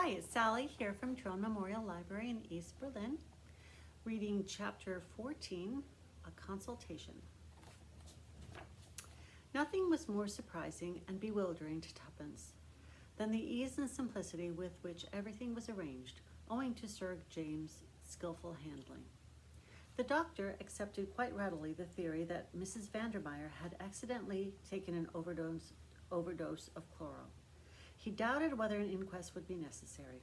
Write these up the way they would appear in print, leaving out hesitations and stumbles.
Hi, it's Sally here from Drone Memorial Library in East Berlin, reading Chapter 14, A Consultation. Nothing was more surprising and bewildering to Tuppence than the ease and simplicity with which everything was arranged, owing to Sir James' skillful handling. The doctor accepted quite readily the theory that Mrs. Vandermeyer had accidentally taken an overdose of chloral. He doubted whether an inquest would be necessary.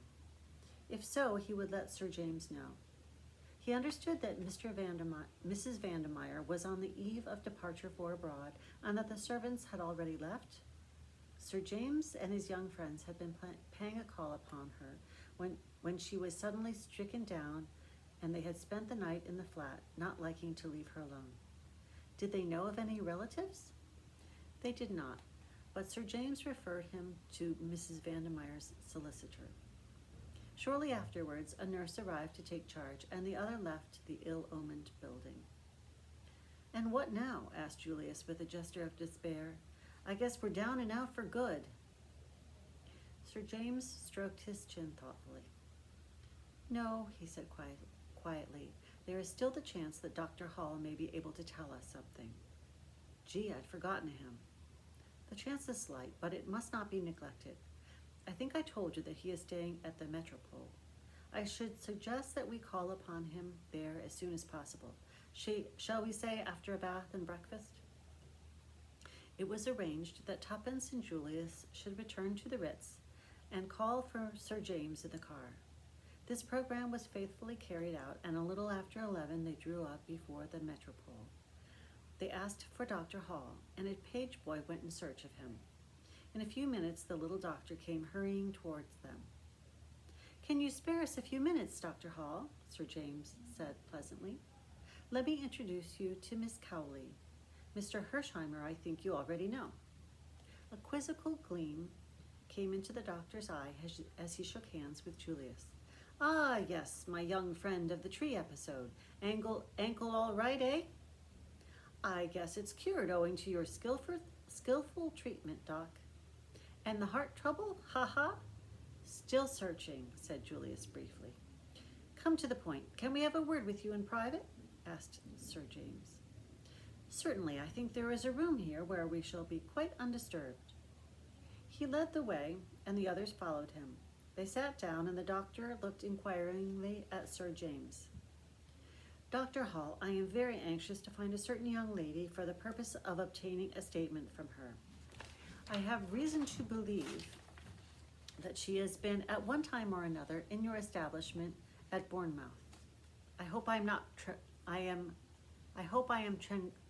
If so, he would let Sir James know. He understood that Mrs. Vandermeyer was on the eve of departure for abroad, and that the servants had already left. Sir James and his young friends had been paying a call upon her when she was suddenly stricken down, and they had spent the night in the flat, not liking to leave her alone. Did they know of any relatives? They did not, but Sir James referred him to Mrs. Vandermeyer's solicitor. Shortly afterwards, a nurse arrived to take charge, and the other left the ill-omened building. "And what now?" asked Julius with a gesture of despair. "I guess we're down and out for good." Sir James stroked his chin thoughtfully. "No," he said quietly, "there is still the chance that Dr. Hall may be able to tell us something. Gee, I'd forgotten him. The chance is slight, but it must not be neglected. I think I told you that he is staying at the Metropole. I should suggest that we call upon him there as soon as possible. Shall we say after a bath and breakfast?" It was arranged that Tuppence and Julius should return to the Ritz and call for Sir James in the car. This program was faithfully carried out, and a little after 11 they drew up before the Metropole. They asked for Dr. Hall, and a page boy went in search of him. In a few minutes, the little doctor came hurrying towards them. "Can you spare us a few minutes, Dr. Hall?" Sir James said pleasantly. "Let me introduce you to Miss Cowley. Mr. Hersheimer, I think you already know." A quizzical gleam came into the doctor's eye as he shook hands with Julius. "Ah, yes, my young friend of the tree episode. Ankle all right, eh?" "I guess it's cured owing to your skillful treatment, Doc." "And the heart trouble? Ha!" "Still searching," said Julius briefly. "Come to the point. Can we have a word with you in private?" asked Sir James. "Certainly. I think there is a room here where we shall be quite undisturbed." He led the way, and the others followed him. They sat down, and the doctor looked inquiringly at Sir James. "Dr. Hall, I am very anxious to find a certain young lady for the purpose of obtaining a statement from her. I have reason to believe that she has been at one time or another in your establishment at Bournemouth. I hope I am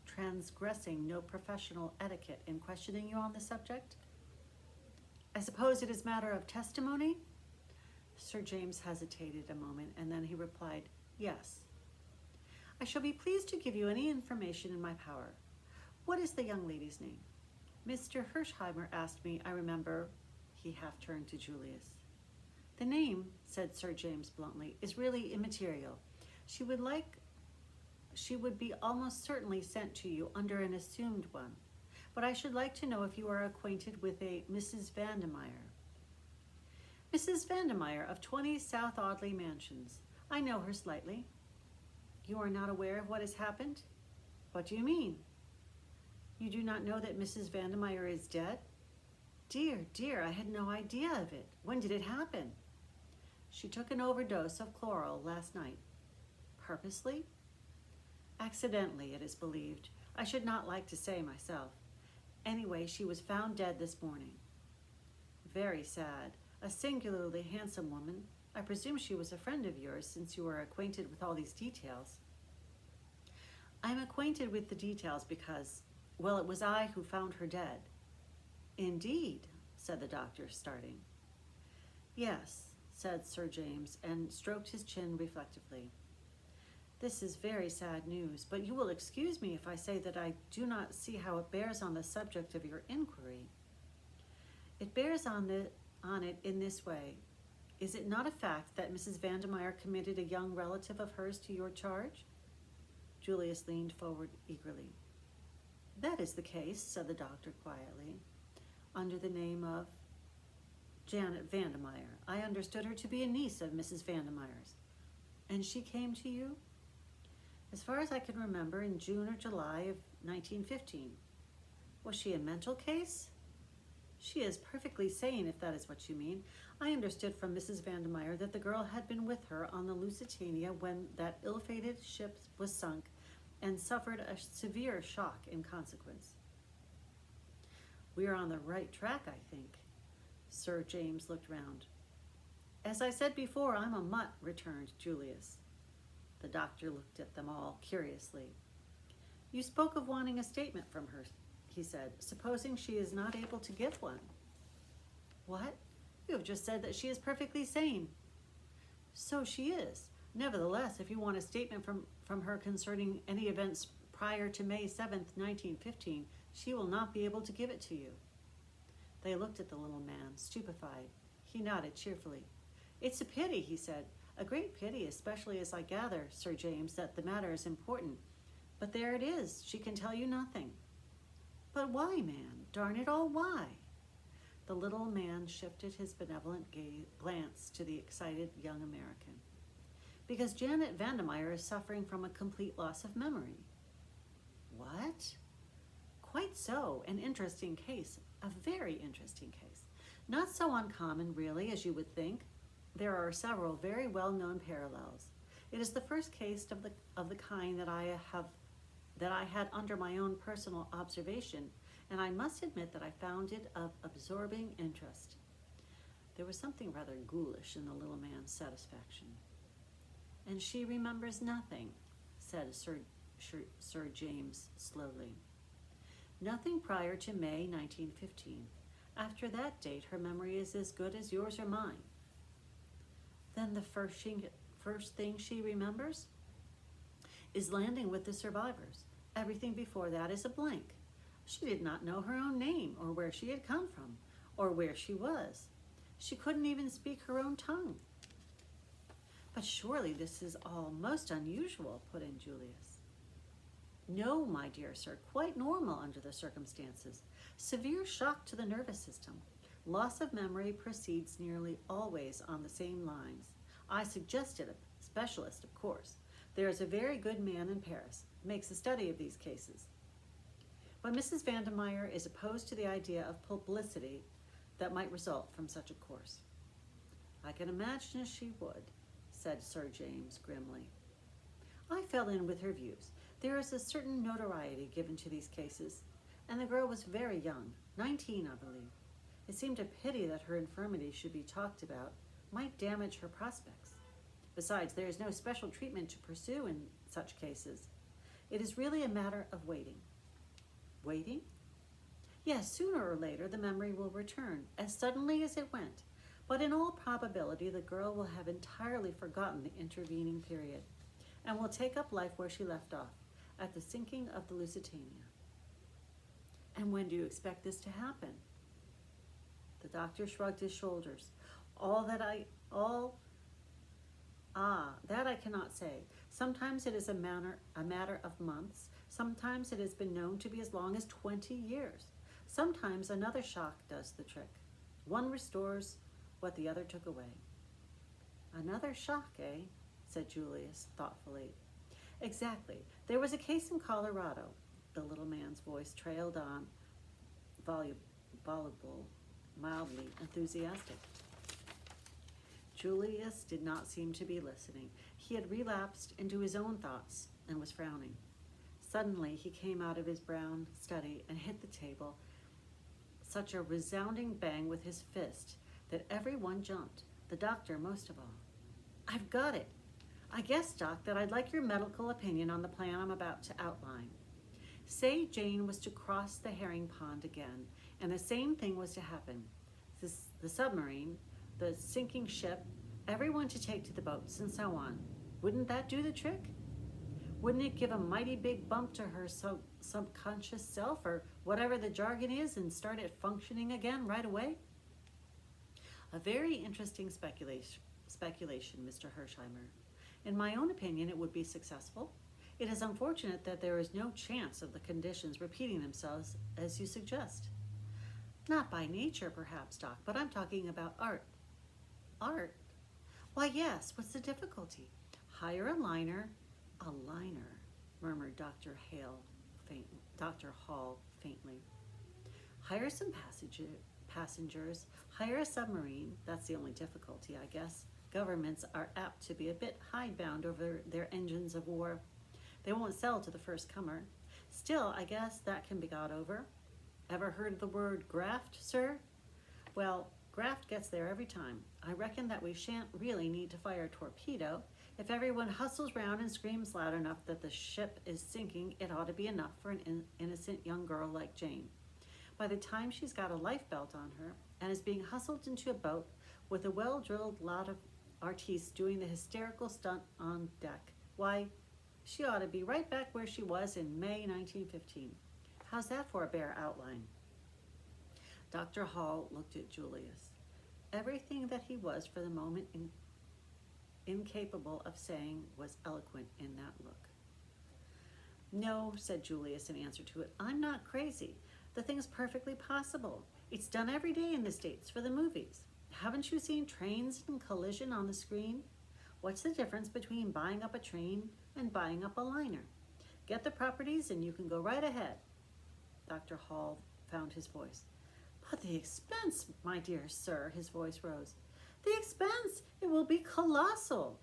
transgressing no professional etiquette in questioning you on the subject. I suppose it is matter of testimony?" Sir James hesitated a moment, and then he replied, "Yes." "I shall be pleased to give you any information in my power. What is the young lady's name?" "Mr. Hersheimer asked me, I remember." He half turned to Julius. "The name," said Sir James bluntly, "is really immaterial. She would be almost certainly sent to you under an assumed one. But I should like to know if you are acquainted with a Mrs. Vandermeyer." "Mrs. Vandermeyer of 20 South Audley Mansions. I know her slightly." "You are not aware of what has happened?" "What do you mean?" "You do not know that Mrs. Vandermeyer is dead?" Dear, I had no idea of it. When did it happen?" "She took an overdose of chloral last night." "Purposely?" "Accidentally, it is believed. I should not like to say myself. Anyway, she was found dead this morning." "Very sad. A singularly handsome woman. I presume she was a friend of yours, since you are acquainted with all these details." "I am acquainted with the details because, well, it was I who found her dead." "Indeed," said the doctor, starting. "Yes," said Sir James, and stroked his chin reflectively. "This is very sad news, but you will excuse me if I say that I do not see how it bears on the subject of your inquiry." "It bears on it in this way. Is it not a fact that Mrs. Vandermeyer committed a young relative of hers to your charge?" Julius leaned forward eagerly. "That is the case," said the doctor quietly. "Under the name of Janet Vandemeyer. I understood her to be a niece of Mrs. Vandemeyer's. And she came to you? As far as I can remember, in June or July of 1915. Was she a mental case? She is perfectly sane, if that is what you mean. I understood from Mrs. Vandemeyer that the girl had been with her on the Lusitania when that ill-fated ship was sunk and suffered a severe shock in consequence. We are on the right track, I think. Sir James looked round. As I said before, I'm a mutt, returned Julius. The doctor looked at them all curiously. You spoke of wanting a statement from her, he said. Supposing she is not able to give one? What? You have just said that she is perfectly sane. So she is. Nevertheless, if you want a statement from her concerning any events prior to May 7th, 1915, she will not be able to give it to you. They looked at the little man, stupefied. He nodded cheerfully. It's a pity, he said. A great pity, especially as I gather, Sir James, that the matter is important. But there it is. She can tell you nothing. But why, man? Darn it all, why? The little man shifted his benevolent glance to the excited young American. Because Janet Vandemeyer is suffering from a complete loss of memory. What? Quite so. An interesting case. A very interesting case. Not so uncommon, really, as you would think. There are several very well-known parallels. It is the first case of the kind that I had under my own personal observation, and I must admit that I found it of absorbing interest. There was something rather ghoulish in the little man's satisfaction. And she remembers nothing, said Sir James slowly. Nothing prior to May 1915. After that date, her memory is as good as yours or mine. Then the first thing she remembers is landing with the survivors. Everything before that is a blank. She did not know her own name or where she had come from or where she was. She couldn't even speak her own tongue. But surely this is all most unusual, put in Julius. No, my dear sir, quite normal under the circumstances. Severe shock to the nervous system. Loss of memory proceeds nearly always on the same lines. I suggested a specialist, of course. There is a very good man in Paris, makes a study of these cases. But Mrs. Vandemeyer is opposed to the idea of publicity that might result from such a course. I can imagine she would, said Sir James grimly. I fell in with her views. There is a certain notoriety given to these cases, and the girl was very young, 19, I believe. It seemed a pity that her infirmity should be talked about, might damage her prospects. Besides, there is no special treatment to pursue in such cases. It is really a matter of waiting. Waiting? Yes, sooner or later the memory will return, as suddenly as it went. But in all probability, the girl will have entirely forgotten the intervening period, and will take up life where she left off, at the sinking of the Lusitania. And when do you expect this to happen? The doctor shrugged his shoulders. That I cannot say. Sometimes it is a matter of months. Sometimes it has been known to be as long as 20 years. Sometimes another shock does the trick. One restores what the other took away. Another shock, eh? Said Julius thoughtfully. Exactly. There was a case in Colorado. The little man's voice trailed on, voluble, mildly enthusiastic. Julius did not seem to be listening. He had relapsed into his own thoughts and was frowning. Suddenly, he came out of his brown study and hit the table such a resounding bang with his fist that everyone jumped, the doctor most of all. I've got it. I guess, Doc, that I'd like your medical opinion on the plan I'm about to outline. Say Jane was to cross the herring pond again, and the same thing was to happen. The submarine, the sinking ship, everyone to take to the boats, and so on. Wouldn't that do the trick? Wouldn't it give a mighty big bump to her subconscious self, or whatever the jargon is, and start it functioning again right away? A very interesting speculation, Mr. Hersheimer. In my own opinion, it would be successful. It is unfortunate that there is no chance of the conditions repeating themselves as you suggest. Not by nature, perhaps, Doc, but I'm talking about art. Art? Why, yes, what's the difficulty? Hire a liner. A liner, murmured Dr. Hall faintly. Hire some passengers, hire a submarine. That's the only difficulty, I guess. Governments are apt to be a bit hidebound over their engines of war. They won't sell to the first comer. Still, I guess that can be got over. Ever heard of the word graft, sir? Well, graft gets there every time. I reckon that we shan't really need to fire a torpedo. If everyone hustles round and screams loud enough that the ship is sinking, it ought to be enough for an innocent young girl like Jane. By the time she's got a life belt on her and is being hustled into a boat with a well-drilled lot of artistes doing the hysterical stunt on deck, why, she ought to be right back where she was in May 1915. How's that for a bare outline? Dr. Hall looked at Julius. Everything that he was for the moment incapable of saying was eloquent in that look. No, said Julius in answer to it, I'm not crazy. The thing's perfectly possible. It's done every day in the States for the movies. Haven't you seen trains in collision on the screen? What's the difference between buying up a train and buying up a liner? Get the properties and you can go right ahead. Dr. Hall found his voice. But the expense, my dear sir, his voice rose. The expense, it will be colossal.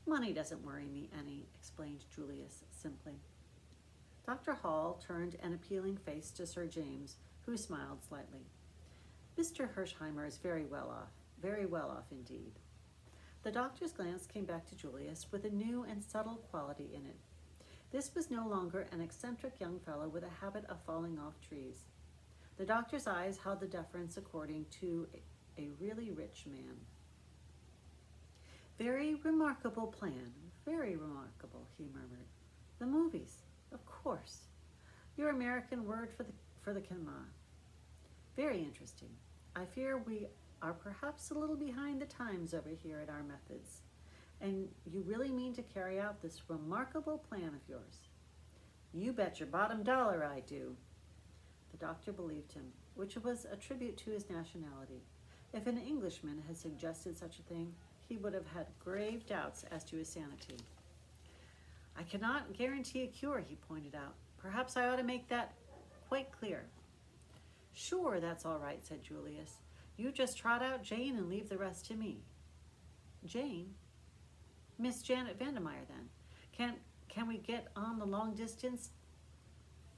Money doesn't worry me any, explained Julius simply. Dr. Hall turned an appealing face to Sir James, who smiled slightly. Mr. Hersheimer is very well off indeed. The doctor's glance came back to Julius with a new and subtle quality in it. This was no longer an eccentric young fellow with a habit of falling off trees. The doctor's eyes held the deference according to a really rich man. Very remarkable plan, very remarkable, he murmured. The movies, of course. Your American word for the cinema. Very interesting. I fear we are perhaps a little behind the times over here at our methods. And you really mean to carry out this remarkable plan of yours? You bet your bottom dollar I do. The doctor believed him, which was a tribute to his nationality. If an Englishman had suggested such a thing, he would have had grave doubts as to his sanity. I cannot guarantee a cure, he pointed out. Perhaps I ought to make that quite clear. Sure, that's all right, said Julius. You just trot out Jane and leave the rest to me. Jane? Miss Janet Vandermeyer, then. Can we get on the long distance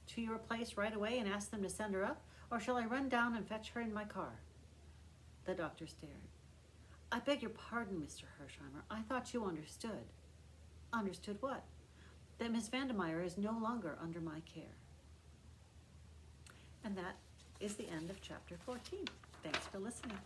to your place right away and ask them to send her up? Or shall I run down and fetch her in my car? The doctor stared. I beg your pardon, Mr. Hersheimer. I thought you understood. Understood what? That Miss Vandermeyer is no longer under my care. And that is the end of chapter 14. Thanks for listening.